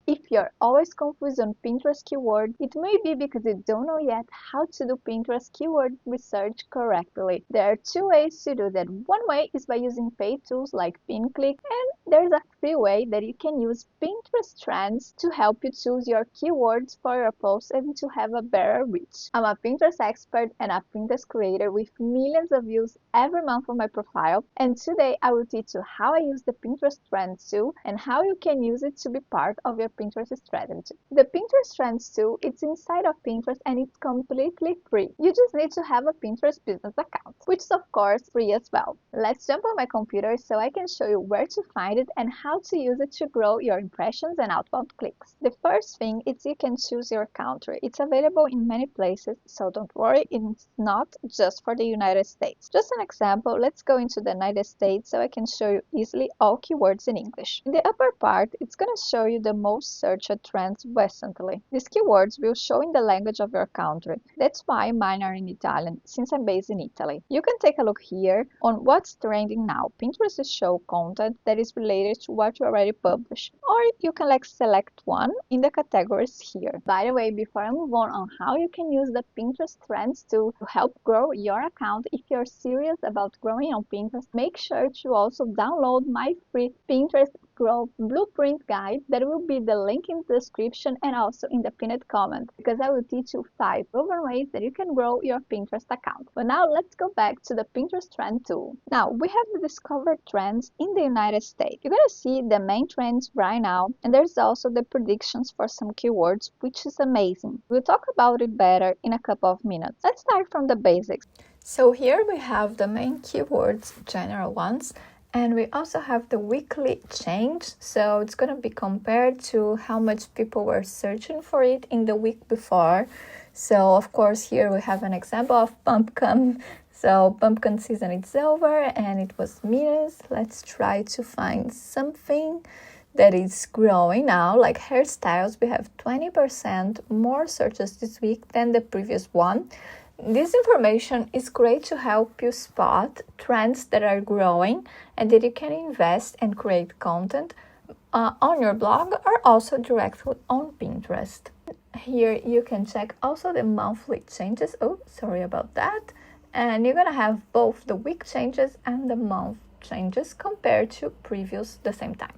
If you're always confused on Pinterest keyword, it may be because you don't know yet how to do Pinterest keyword research correctly. There are two ways to do that. One way is by using paid tools like PinClick, and there's a free way that you can use Pinterest Trends to help you choose your keywords for your posts and to have a better reach. I'm a Pinterest expert and a Pinterest creator with millions of views every month on my profile, and today I will teach you how I use the Pinterest Trends tool and how you can use it to be part of your Pinterest strategy. The Pinterest Trends tool, it's inside of Pinterest and it's completely free. You just need to have a Pinterest business account, which is of course free as well. Let's jump on my computer so I can show you where to find it and how to use it to grow your impressions and outbound clicks. The first thing is you can choose your country. It's available in many places, so don't worry, it's not just for the United States. Just an example, let's go into the United States so I can show you easily all keywords in English. In the upper part, it's going to show you the most searched trends recently. These keywords will show in the language of your country. That's why mine are in Italian, since I'm based in Italy. You can take a look here on what's trending now. Pinterest will show content that is related to what you already published, or you can select one in the categories here. By the way, before I move on how you can use the Pinterest Trends tool to help grow your account, if you're serious about growing on Pinterest, make sure to also download my free Pinterest Growth Blueprint guide. That will be the link in the description and also in the pinned comment, because I will teach you 5 proven ways that you can grow your Pinterest account. But now let's go back to the Pinterest Trend tool. Now we have the discovered trends in the United States. You're gonna see the main trends right now, and there's also the predictions for some keywords, which is amazing. We'll talk about it better in a couple of minutes. Let's start from the basics. So here we have the main keywords, general ones, and we also have the weekly change. So it's going to be compared to how much people were searching for it in the week before. So of course here we have an example of pumpkin. So pumpkin season is over and it was minus. Let's try to find something that is growing now, like hairstyles. We have 20% more searches this week than the previous one. This information is great to help you spot trends that are growing and that you can invest and create content on your blog or also directly on Pinterest. Here you can check also the monthly changes. Oh, sorry about that. And you're gonna have both the week changes and the month changes compared to previous the same time.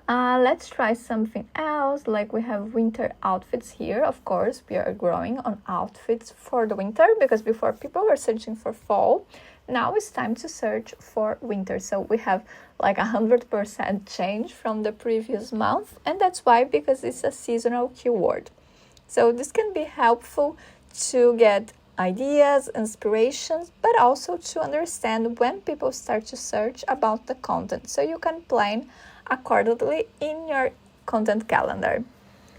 Let's try something else, like we have winter outfits here. Of course, we are growing on outfits for the winter because before people were searching for fall. Now it's time to search for winter. So we have like 100% change from the previous month, and that's why, because it's a seasonal keyword. So this can be helpful to get ideas, inspirations, but also to understand when people start to search about the content, so you can plan accordingly in your content calendar.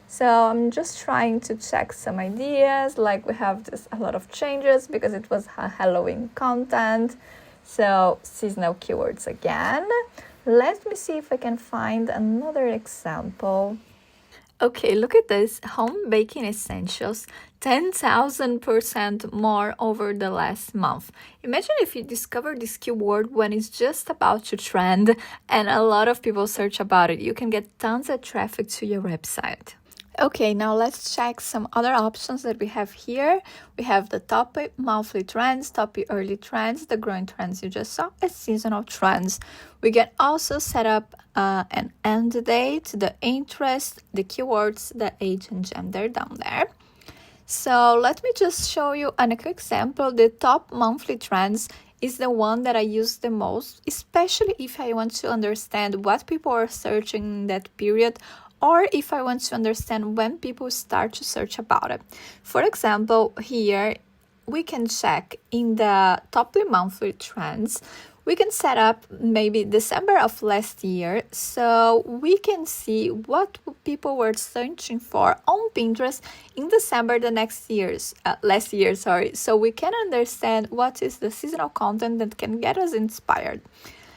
So I'm just trying to check some ideas, like we have a lot of changes because it was Halloween content. So seasonal keywords again. Let me see if I can find another example. Okay, look at this, home baking essentials, 10,000% more over the last month. Imagine if you discover this keyword when it's just about to trend and a lot of people search about it. You can get tons of traffic to your website. Okay, now let's check some other options that we have here. We have the top monthly trends, top early trends, the growing trends you just saw, and seasonal trends. We can also set up an end date, the interest, the keywords, the age and gender down there. So let me just show you a quick example. The top monthly trends is the one that I use the most, especially if I want to understand what people are searching in that period, or if I want to understand when people start to search about it. For example, here we can check in the top monthly trends. We can set up maybe December of last year, so we can see what people were searching for on Pinterest in December last year. So we can understand what is the seasonal content that can get us inspired.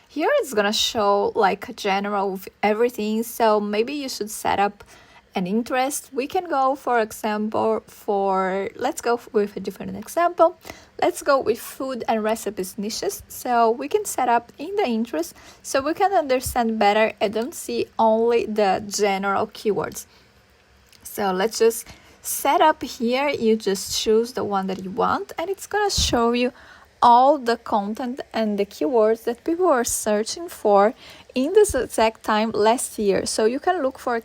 Here it's gonna show like a general of everything, so maybe you should set up an interest, we can go, for example, let's go with a different example. Let's go with food and recipes niches. So we can set up in the interest so we can understand better and don't see only the general keywords. So let's just set up here. You just choose the one that you want and it's gonna show you all the content and the keywords that people are searching for in this exact time last year. So you can look for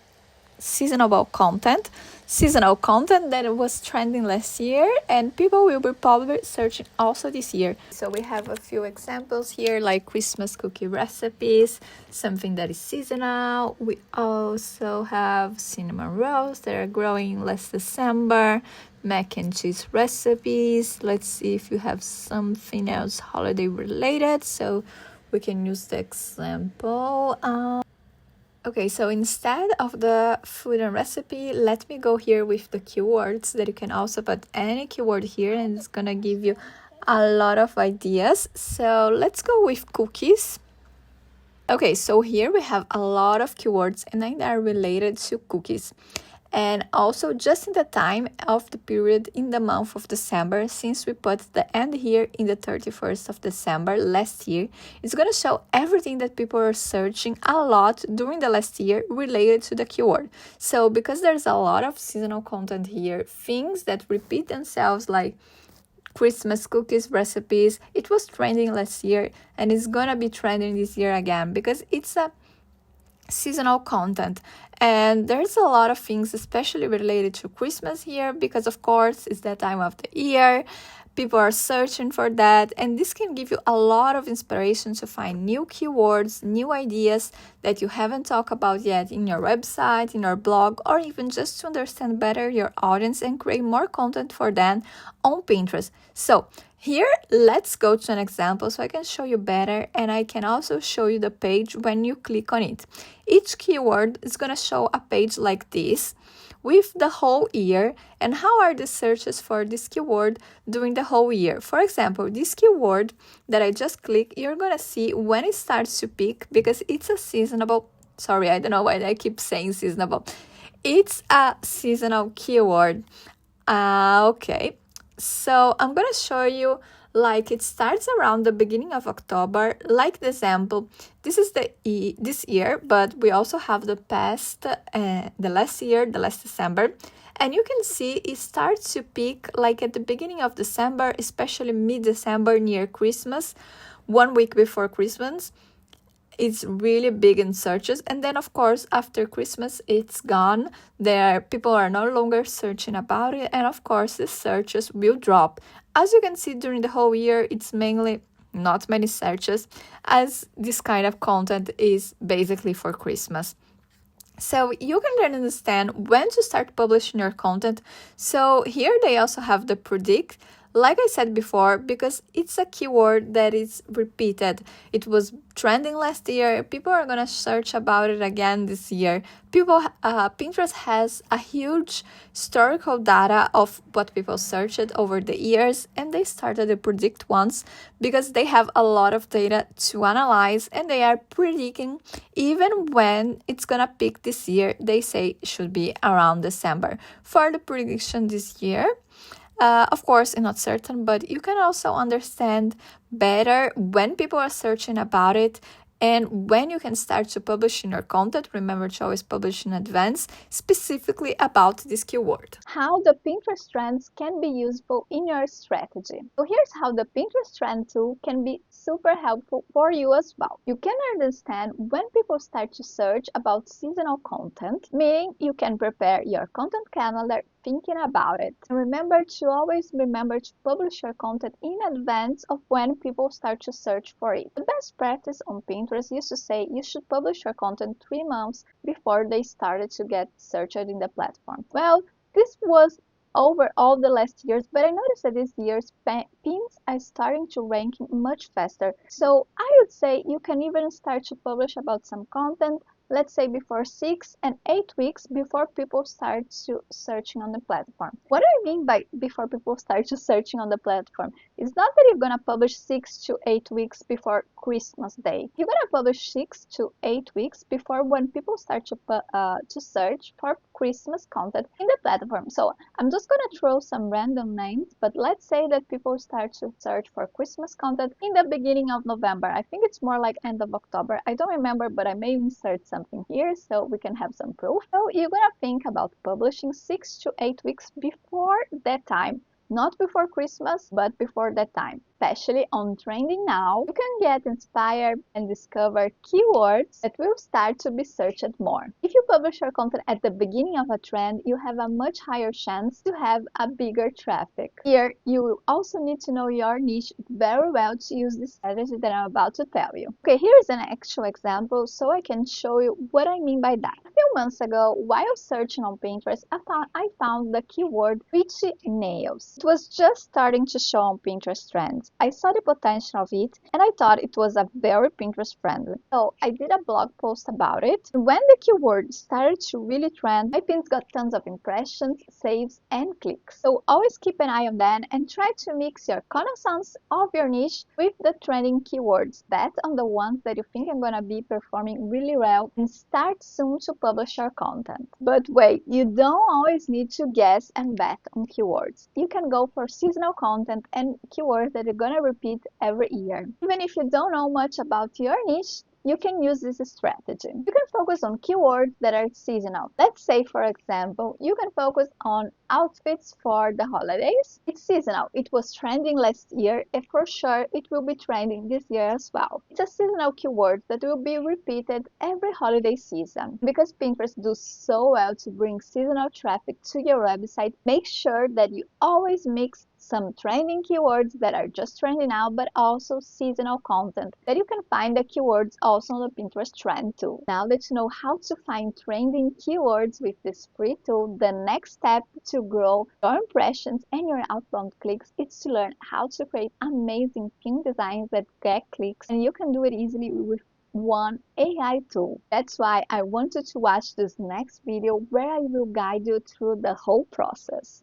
seasonal content that was trending last year, and people will be probably searching also this year. So we have a few examples here, like Christmas cookie recipes, something that is seasonal. We also have cinnamon rolls that are growing last December, mac and cheese recipes. Let's see if you have something else holiday related, so we can use the example. Okay, so instead of the food and recipe, let me go here with the keywords that you can also put any keyword here and it's gonna give you a lot of ideas. So let's go with cookies. Okay, so here we have a lot of keywords and they are related to cookies. And also just in the time of the period in the month of December, since we put the end here in the 31st of December last year, it's going to show everything that people are searching a lot during the last year related to the keyword. So because there's a lot of seasonal content here, things that repeat themselves like Christmas cookies recipes, it was trending last year and it's going to be trending this year again because it's a seasonal content. And there's a lot of things especially related to Christmas here because of course it's that time of the year, people are searching for that, and this can give you a lot of inspiration to find new keywords, new ideas that you haven't talked about yet in your website, in your blog, or even just to understand better your audience and create more content for them on Pinterest. So here, let's go to an example so I can show you better, and I can also show you the page when you click on it. Each keyword is going to show a page like this with the whole year and how are the searches for this keyword during the whole year. For example, this keyword that I just clicked, you're going to see when it starts to peak because it's a seasonal, sorry, I don't know why I keep saying seasonal. It's a seasonal keyword. Okay. So I'm going to show you like it starts around the beginning of October, like the example. This is this year, but we also have the past, the last year, the last December. And you can see it starts to peak like at the beginning of December, especially mid-December near Christmas, 1 week before Christmas. It's really big in searches, and then of course after Christmas it's gone. People are no longer searching about it, and of course the searches will drop. As you can see, during the whole year it's mainly not many searches, as this kind of content is basically for Christmas. So you can then understand when to start publishing your content. So here they also have the predict, like I said before, because it's a keyword that is repeated. It was trending last year. People are going to search about it again this year. Pinterest has a huge historical data of what people searched over the years, and they started the predict ones because they have a lot of data to analyze, and they are predicting even when it's going to peak this year. They say it should be around December. For the prediction this year, of course, I'm not certain, but you can also understand better when people are searching about it and when you can start to publish in your content. Remember to always publish in advance, specifically about this keyword. How the Pinterest trends can be useful in your strategy. So here's how the Pinterest trend tool can be super helpful for you as well. You can understand when people start to search about seasonal content, meaning you can prepare your content calendar thinking about it. And remember to publish your content in advance of when people start to search for it. The best practice on Pinterest used to say you should publish your content 3 months before they started to get searched in the platform. Well, this was over all the last years, but I noticed that this year's pins are starting to rank much faster. So I would say you can even start to publish about some content let's say before 6 and 8 weeks before people start to searching on the platform. What do I mean by before people start to searching on the platform? It's not that you're gonna publish 6 to 8 weeks before Christmas Day. You're gonna publish 6 to 8 weeks before when people start to search for Christmas content in the platform. So I'm just gonna throw some random names, but let's say that people start to search for Christmas content in the beginning of November. I think it's more like end of October. I don't remember, but I may insert something here so we can have some proof. So you're gonna think about publishing 6 to 8 weeks before that time. Not before Christmas, but before that time. Especially on Trending Now, you can get inspired and discover keywords that will start to be searched more. If you publish your content at the beginning of a trend, you have a much higher chance to have a bigger traffic. Here, you will also need to know your niche very well to use the strategy that I'm about to tell you. Okay, here is an actual example so I can show you what I mean by that. A few months ago, while searching on Pinterest, I found the keyword witchy nails. It was just starting to show on Pinterest trends. I saw the potential of it and I thought it was a very Pinterest friendly. So I did a blog post about it. And when the keyword started to really trend, my pins got tons of impressions, saves, and clicks. So always keep an eye on that and try to mix your connaissance of your niche with the trending keywords. Bet on the ones that you think are gonna be performing really well and start soon to publish your content. But wait, you don't always need to guess and bet on keywords. You can go for seasonal content and keywords that are gonna repeat every year. Even if you don't know much about your niche, you can use this strategy. You can focus on keywords that are seasonal. Let's say, for example, you can focus on outfits for the holidays. It's seasonal. It was trending last year and for sure it will be trending this year as well. It's a seasonal keyword that will be repeated every holiday season. Because Pinterest does so well to bring seasonal traffic to your website, make sure that you always mix some trending keywords that are just trending now, but also seasonal content that you can find the keywords also on the Pinterest trend tool. Now that you know how to find trending keywords with this free tool, the next step to grow your impressions and your outbound clicks is to learn how to create amazing pin designs that get clicks, and you can do it easily with one AI tool. That's why I want you to watch this next video where I will guide you through the whole process.